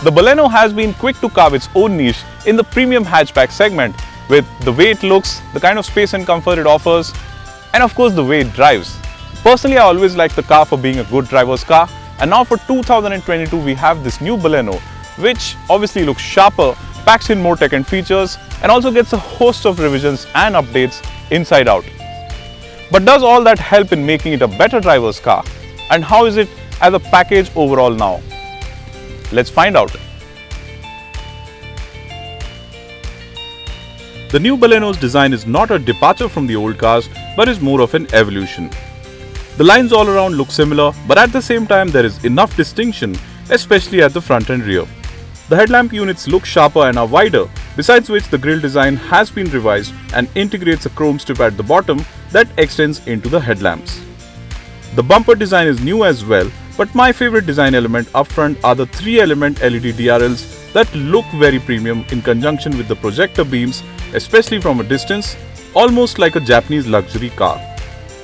The Baleno has been quick to carve its own niche in the premium hatchback segment with the way it looks, the kind of space and comfort it offers, and of course the way it drives. Personally, I always liked the car for being a good driver's car, and now for 2022 we have this new Baleno, which obviously looks sharper, packs in more tech and features, and also gets a host of revisions and updates inside out. But does all that help in making it a better driver's car? And how is it as a package overall now? Let's find out. The new Baleno's design is not a departure from the old cars, but is more of an evolution. The lines all around look similar, but at the same time there is enough distinction, especially at the front and rear. The headlamp units look sharper and are wider, besides which the grille design has been revised and integrates a chrome strip at the bottom that extends into the headlamps. The bumper design is new as well, but my favorite design element up front are the 3-element LED DRLs that look very premium in conjunction with the projector beams, especially from a distance, almost like a Japanese luxury car.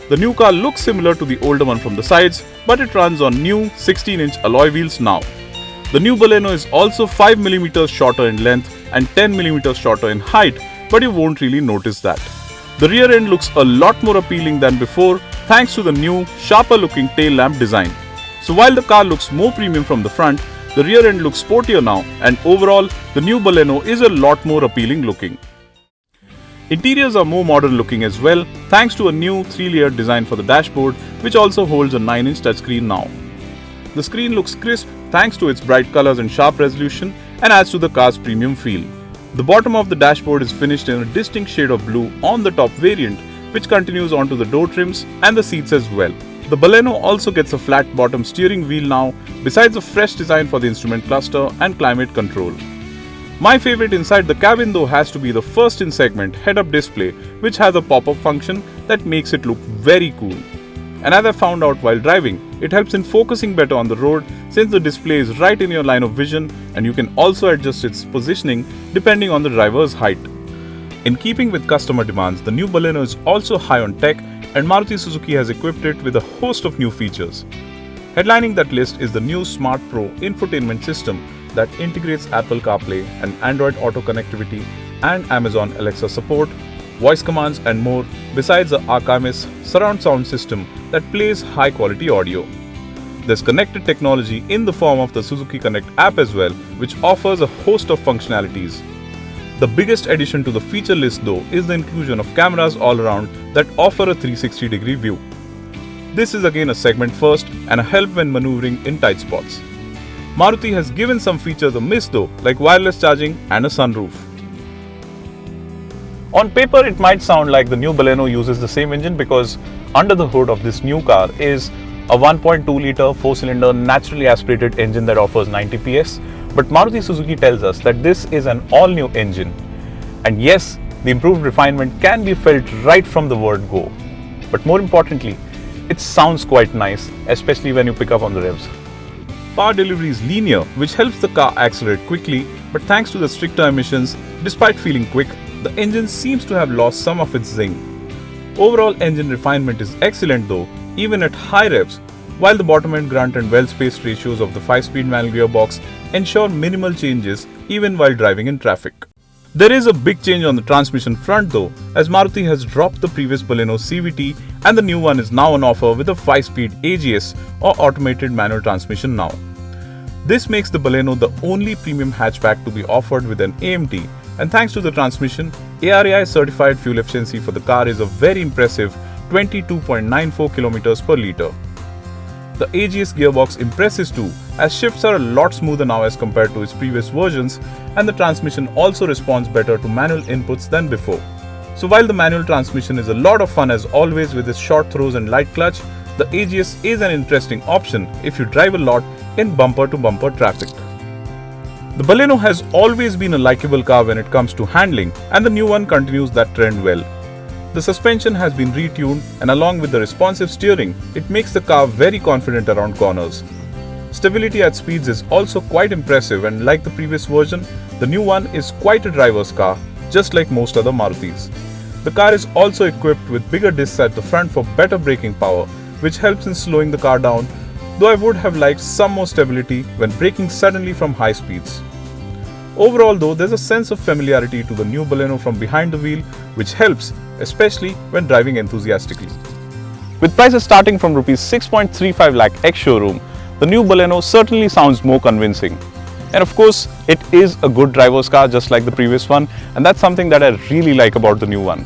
The new car looks similar to the older one from the sides, but it runs on new 16-inch alloy wheels now. The new Baleno is also 5mm shorter in length and 10mm shorter in height, but you won't really notice that. The rear end looks a lot more appealing than before thanks to the new, sharper looking tail lamp design. So while the car looks more premium from the front, the rear end looks sportier now, and overall the new Baleno is a lot more appealing looking. Interiors are more modern looking as well thanks to a new 3-layered design for the dashboard, which also holds a 9-inch touchscreen now. The screen looks crisp thanks to its bright colors and sharp resolution and adds to the car's premium feel. The bottom of the dashboard is finished in a distinct shade of blue on the top variant, which continues onto the door trims and the seats as well. The Baleno also gets a flat bottom steering wheel now, besides a fresh design for the instrument cluster and climate control. My favorite inside the cabin though has to be the first in segment head-up display, which has a pop-up function that makes it look very cool. And as I found out while driving, it helps in focusing better on the road since the display is right in your line of vision, and you can also adjust its positioning depending on the driver's height. In keeping with customer demands, the new Baleno is also high on tech, and Maruti Suzuki has equipped it with a host of new features. Headlining that list is the new Smart Pro infotainment system that integrates Apple CarPlay and Android Auto connectivity and Amazon Alexa support, voice commands and more, besides the Archimedes surround sound system that plays high quality audio. There's connected technology in the form of the Suzuki Connect app as well, which offers a host of functionalities. The biggest addition to the feature list though is the inclusion of cameras all around that offer a 360-degree view. This is again a segment first and a help when maneuvering in tight spots. Maruti has given some features a miss though, like wireless charging and a sunroof. On paper, it might sound like the new Baleno uses the same engine because under the hood of this new car is a 1.2-litre 4-cylinder naturally aspirated engine that offers 90 PS. But Maruti Suzuki tells us that this is an all-new engine. And yes, the improved refinement can be felt right from the word go. But more importantly, it sounds quite nice, especially when you pick up on the revs. Power delivery is linear, which helps the car accelerate quickly, but thanks to the stricter emissions, despite feeling quick, the engine seems to have lost some of its zing. Overall engine refinement is excellent though, even at high revs, while the bottom end grunt and well-spaced ratios of the 5-speed manual gearbox ensure minimal changes even while driving in traffic. There is a big change on the transmission front though, as Maruti has dropped the previous Baleno CVT and the new one is now on offer with a 5-speed AGS or automated manual transmission now. This makes the Baleno the only premium hatchback to be offered with an AMT, and thanks to the transmission, ARAI certified fuel efficiency for the car is a very impressive 22.94 km per litre. The AGS gearbox impresses too, as shifts are a lot smoother now as compared to its previous versions, and the transmission also responds better to manual inputs than before. So while the manual transmission is a lot of fun as always with its short throws and light clutch, the AGS is an interesting option if you drive a lot in bumper-to-bumper traffic. The Baleno has always been a likable car when it comes to handling, and the new one continues that trend well. The suspension has been retuned, and along with the responsive steering, it makes the car very confident around corners. Stability at speeds is also quite impressive, and like the previous version, the new one is quite a driver's car, just like most other Marutis. The car is also equipped with bigger discs at the front for better braking power, which helps in slowing the car down though I would have liked some more stability when braking suddenly from high speeds. Overall though, there's a sense of familiarity to the new Baleno from behind the wheel, which helps, especially when driving enthusiastically. With prices starting from Rs 6.35 lakh ex-showroom, the new Baleno certainly sounds more convincing. And of course, it is a good driver's car just like the previous one, and that's something that I really like about the new one.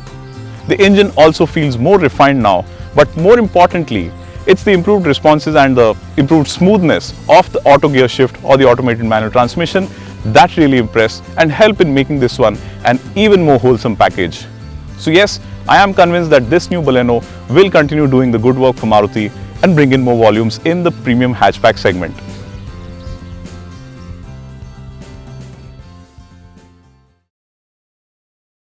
The engine also feels more refined now, but more importantly, it's the improved responses and the improved smoothness of the auto gear shift or the automated manual transmission that really impress and help in making this one an even more wholesome package. So yes, I am convinced that this new Baleno will continue doing the good work for Maruti and bring in more volumes in the premium hatchback segment.